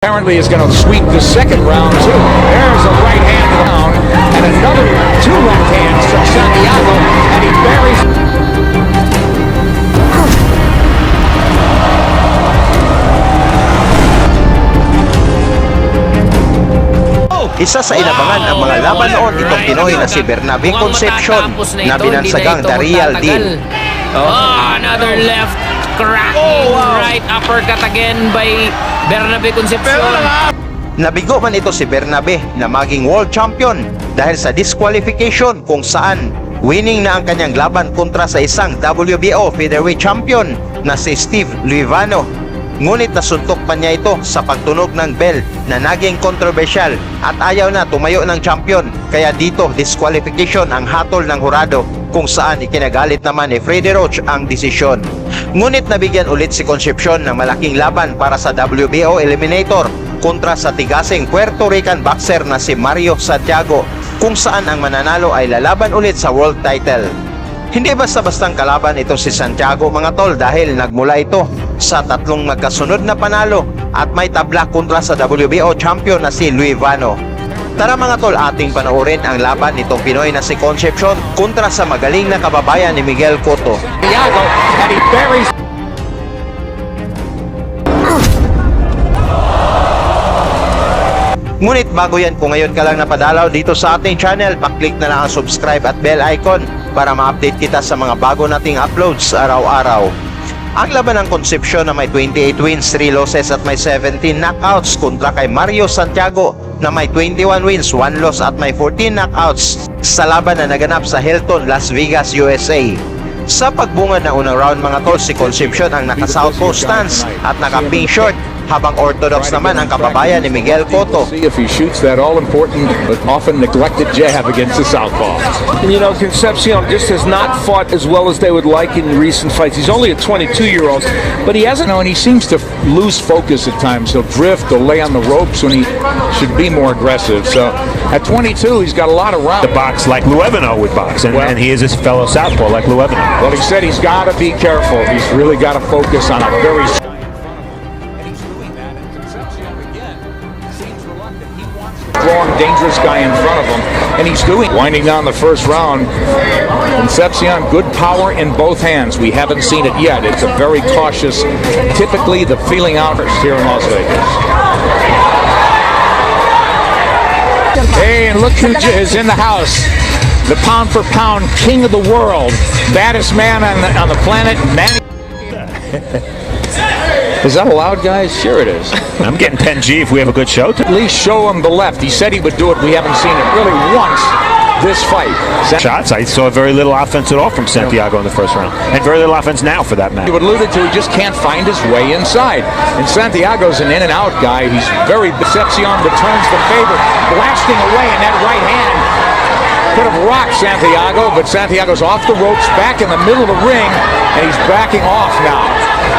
Apparently is going to sweep the second round too. There's a right hand down and another two left hands from Santiago, and he buries. Isa sa inabangan ang mga laban noon itong Pinoy na si Bernabe Concepcion na binansagang the real deal. Another left cracking right uppercut again by Bernabe Concepcion. Nabigo man ito si Bernabe na maging world champion dahil sa disqualification kung saan winning na ang kanyang laban kontra sa isang WBO featherweight champion na si Steve Luivano. Ngunit nasuntok pa niya ito sa pagtunog ng bell na naging kontrobersyal at ayaw na tumayo ng champion, kaya dito disqualification ang hatol ng hurado kung saan ikinagalit naman ni Freddy Roach ang desisyon. Ngunit nabigyan ulit si Concepcion ng malaking laban para sa WBO Eliminator kontra sa tigasing Puerto Rican boxer na si Mario Santiago, kung saan ang mananalo ay lalaban ulit sa world title. Hindi basta-bastang kalaban ito si Santiago mga tol, dahil nagmula ito sa tatlong magkasunod na panalo at may tabla kontra sa WBO champion na si Luivano. Tara mga tol, ating panoorin ang laban nitong Pinoy na si Concepcion kontra sa magaling na kababayan ni Miguel Cotto. Santiago, and he buries. Ngunit bago yan, kung ngayon ka lang napadalaw dito sa ating channel, paklik na lang ang subscribe at bell icon para ma-update kita sa mga bago nating uploads araw-araw. Ang laban ng Concepcion na may 28 wins, 3 losses at may 17 knockouts kontra kay Mario Santiago na may 21 wins, 1 loss at may 14 knockouts sa laban na naganap sa Hilton, Las Vegas, USA. Sa pagbungad ng unang round mga tol, si Concepcion ang naka-southpaw stance at naka-pink short, habang orthodox naman ang kababayan ni Miguel Cotto. See if he shoots that all-important but often neglected jab against the southpaw. You know, Concepcion just has not fought as well as they would like in recent fights. He's only a 22-year-old, but he hasn't. And he seems to lose focus at times. He'll drift, he'll lay on the ropes when he should be more aggressive. So at 22, he's got a lot of rounds. The box like Luevano would box, and he is his fellow southpaw like Luevano. Well, he said he's got to be careful. He's really got to focus on a very strong, dangerous guy in front of him, and he's winding down the first round. Concepcion, good power in both hands. We haven't seen it yet. It's a very cautious, typically the feeling out here in Las Vegas. Hey, and look who is in the house. The pound for pound king of the world, baddest man on the planet, Manny. Is that allowed, guys? Sure it is. I'm getting 10G if we have a good show. At least show him the left. He said he would do it. We haven't seen it really once this fight. Shots. I saw very little offense at all from Santiago in the first round, and very little offense now for that matter. You alluded to, he just can't find his way inside. And Santiago's an in-and-out guy. He's very. Concepcion returns the favor, blasting away in that right hand. Could have rocked Santiago, but Santiago's off the ropes, back in the middle of the ring, and he's backing off now.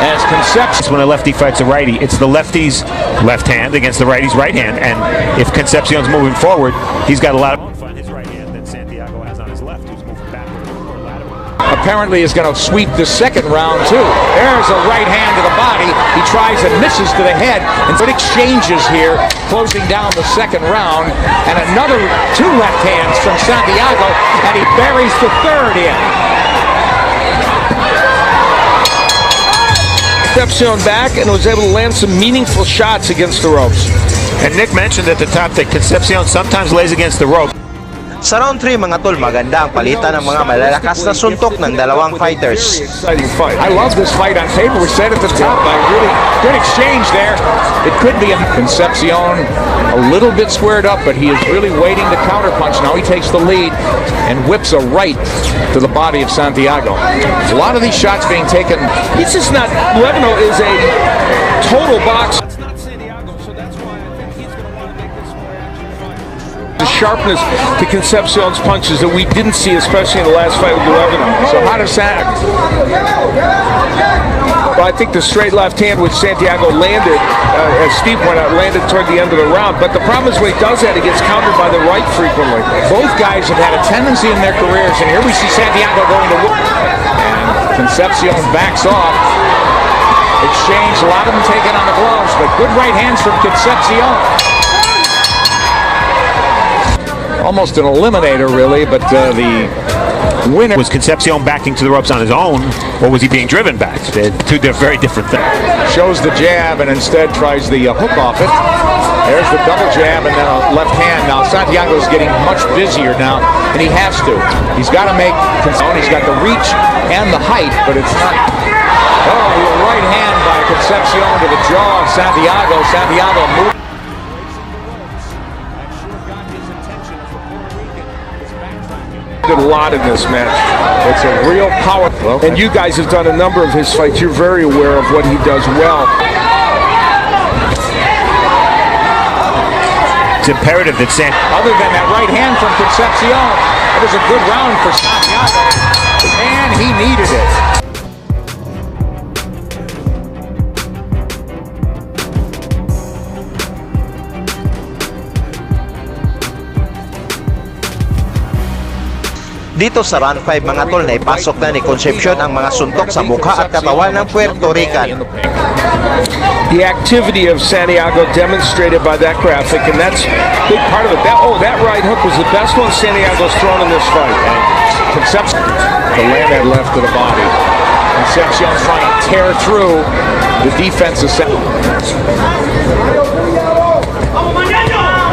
As Concepcion, when a lefty fights a righty, it's the lefty's left hand against the righty's right hand, and if Concepcion's moving forward, he's got a lot of on his right hand that Santiago has on his left, who's moving backward or lateral. Apparently is going to sweep the second round too. There's a right hand to the body. He tries and misses to the head, and good exchanges here, closing down the second round, and another two left hands from Santiago, and he buries the third in. Concepcion back and was able to land some meaningful shots against the ropes. And Nick mentioned at the top that Concepcion sometimes lays against the rope. Sa round 3 mga tol, maganda ang palitan ng mga malalakas na suntok ng dalawang fighters. Exciting fight. I love this fight on paper. We said at the top, really good exchange there. It could be a Concepcion a little bit squared up, but he is really waiting to counterpunch. Now he takes the lead and whips a right to the body of Santiago. A lot of these shots being taken. He's just not. Luevano is a total box. The sharpness to Concepcion's punches that we didn't see, especially in the last fight with Luevano. So how does that? Well, I think the straight left hand which Santiago landed, as Steve pointed out, landed toward the end of the round. But the problem is when he does that, he gets countered by the right frequently. Both guys have had a tendency in their careers, and here we see Santiago going to work. And Concepcion backs off. Exchange, a lot of them taking on the gloves, but good right hands from Concepcion. Almost an eliminator, really, but the winner Was Concepcion backing to the ropes on his own, or was he being driven back? They're two very different things. shows the jab and instead tries the hook off it. There's the double jab and then a left hand. Now Santiago's getting much busier now, and he has to. He's got to make Concepcion. He's got the reach and the height, but it's not. Oh, the right hand by Concepcion to the jaw of Santiago. Santiago moved. Did a lot in this match. It's a real power. And you guys have done a number of his fights. You're very aware of what he does well. It's imperative that Other than that right hand from Concepcion, it was a good round for Santiago, and he needed it. Dito sa round 5 mga tol, na ipasok na ni Concepcion ang mga suntok sa mukha at katawan ng Puerto Rican. The activity of Santiago demonstrated by that graphic, and that's a big part of it. That right hook was the best one Santiago's thrown in this fight. Concepcion, the land that left to the body. Concepcion trying to tear through the defensive set.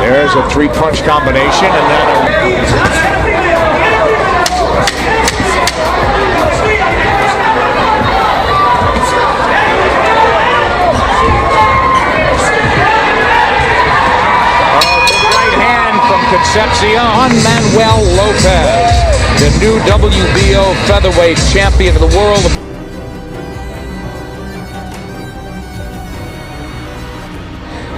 There's a three-punch combination, and then Concepcion. Manuel Lopez, the new WBO featherweight champion of the world.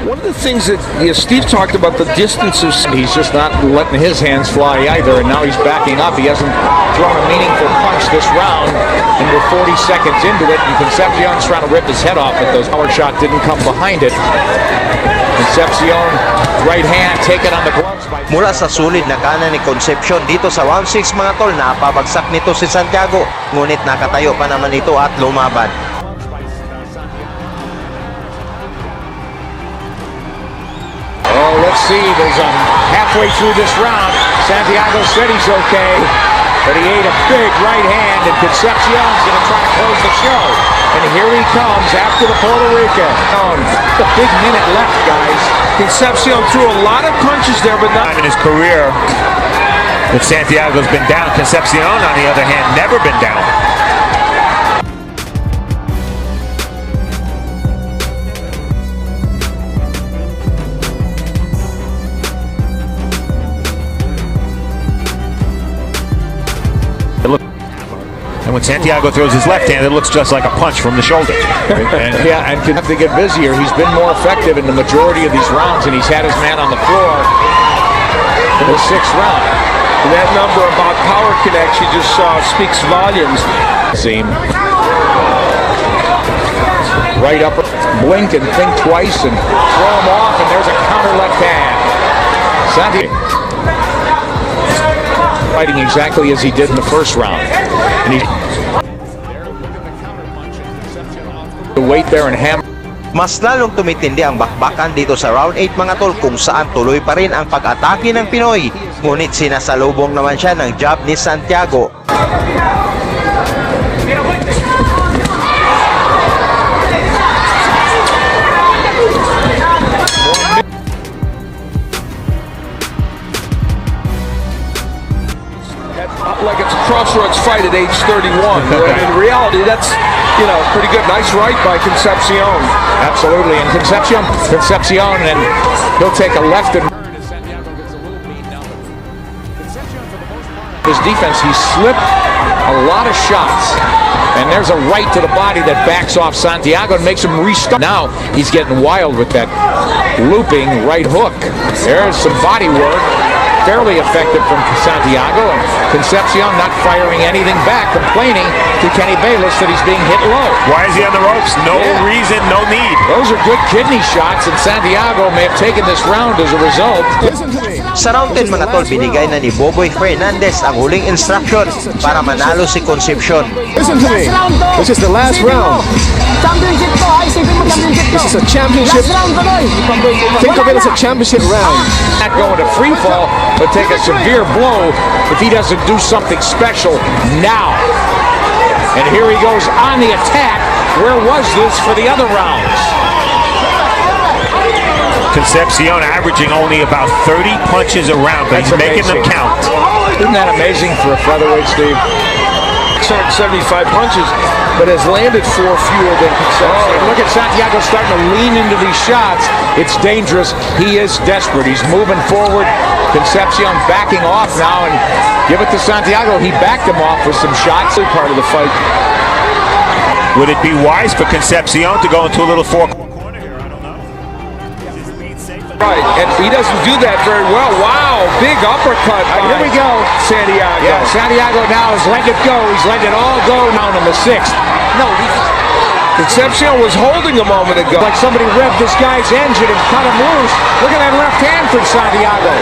One of the things that Steve talked about, the distance of... He's just not letting his hands fly either, and now he's backing up. He hasn't thrown a meaningful punch this round, and we're 40 seconds into it, and Concepcion's trying to rip his head off, but those power shot didn't come behind it. Concepcion, right hand taken on the gloves by... Mula sa sulit na kanan ni Concepcion dito sa round 6 mga tol, napabagsak nito si Santiago, ngunit nakatayo pa naman ito at lumaban. Oh, let's see, there's a halfway through this round. Santiago said he's okay, but he ate a big right hand, and Concepcion's going to try to close the show. And here he comes after the Puerto Rican. A big minute left, guys. Concepcion threw a lot of punches there, but not... in his career that Santiago's been down. Concepcion, on the other hand, never been down. And when Santiago throws his left hand, it looks just like a punch from the shoulder. and can have to get busier. He's been more effective in the majority of these rounds, and he's had his man on the floor in the 6th round. And that number about power connects you just saw speaks volumes. Seam. Right upper, blink and think twice and throw him off, and there's a counter left hand. Santiago fighting exactly as he did in the 1st round. And he's the weight there and hammer. Mas lalong tumitindi ang bakbakan dito sa round 8 mga tol, kung saan tuloy pa rin ang pag-atake ng Pinoy, ngunit sinasalubong naman siya ng jab ni Santiago. Like it's a crossroads fight at age 31. In reality, that's, pretty good. Nice right by Concepcion. Absolutely, and Concepcion, and he'll take a left and Santiago gets a little beat now. Concepcion, for the most part, his defense, he slipped a lot of shots, and there's a right to the body that backs off Santiago and makes him restart. Now he's getting wild with that looping right hook. There's some body work. fairly effective from Santiago, and Concepcion not firing anything back, complaining to Kenny Bayless that he's being hit low. Why is he on the ropes? No Yeah. reason, no need. Those are good kidney shots, and Santiago may have taken this round as a result. Sa round 10 mga tol, binigay na ni Buboy Fernandez ang huling instruction para manalo si Concepcion. Listen to me. This is the last round. Championship to, ay isipin mo championship to. This is a championship. Last round tuloy. Think of it as a championship round. Not going to free fall, but take a severe blow if he doesn't do something special now. And here he goes on the attack. Where was this for the other rounds? Concepcion averaging only about 30 punches a round, but That's he's making them amazing. count. Isn't that amazing for a featherweight, Steve? 675 punches, but has landed 4 fewer than Concepcion. Look at Santiago starting to lean into these shots. It's dangerous. He is desperate. He's moving forward. Concepcion backing off now, and give it to Santiago. He backed him off with some shots. Part of the fight. Would it be wise for Concepcion to go into a little four-corner here? I don't know. Right, and he doesn't do that very well. Wow, big uppercut. Here we go. Santiago. Yeah, Santiago now has let it go. He's letting it all go now in the 6th. Concepcion was holding a moment ago. Like somebody revved this guy's engine and cut him loose. Look at that left hand from Santiago.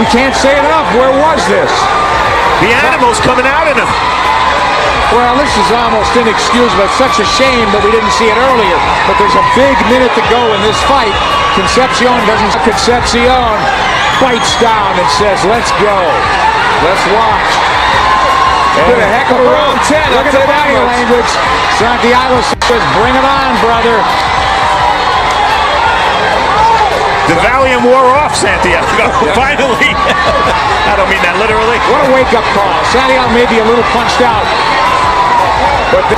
We can't say it enough. Where was this? The animal's coming out in him. Well, this is almost inexcusable. It's such a shame that we didn't see it earlier. But there's a big minute to go in this fight. Concepcion doesn't. Concepcion bites down and says, "Let's go. Let's watch." Been a heck of a round 10. Look at the body language. Santiago says, "Bring it on, brother." The Valium wore off, Santiago. Finally. I don't mean that literally. What a wake-up call. Santiago may be a little punched out.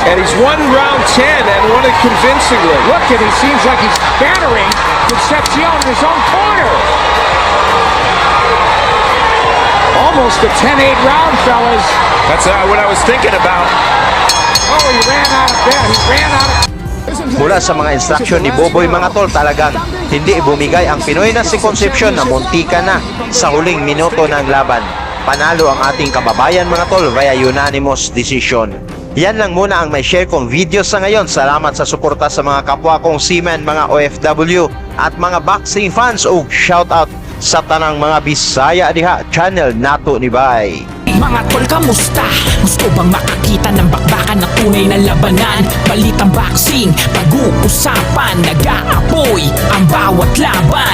And he's won round 10 and won it convincingly. Look, and he seems like he's battering Concepcion in his own corner. Almost a 10-8 round, fellas. That's what I was thinking about. Oh, he ran out of there. He ran out of... Mula sa mga instruction ni Buboy mga tol, talagang hindi bumigay ang Pinoy na si Concepcion na muntika na sa huling minuto ng laban. Panalo ang ating kababayan mga tol via unanimous decision. Yan lang muna ang may share kong video sa ngayon. Salamat sa suporta sa mga kapwa kong seamen, mga OFW at mga boxing fans, ug shoutout sa tanang mga Bisaya diha channel nato ni Bay. Mga tol, kamusta? Gusto bang makakita ng bakbakan na tunay na labanan? Balitang boxing, pag-uusapan, nag-aapoy ang bawat laban.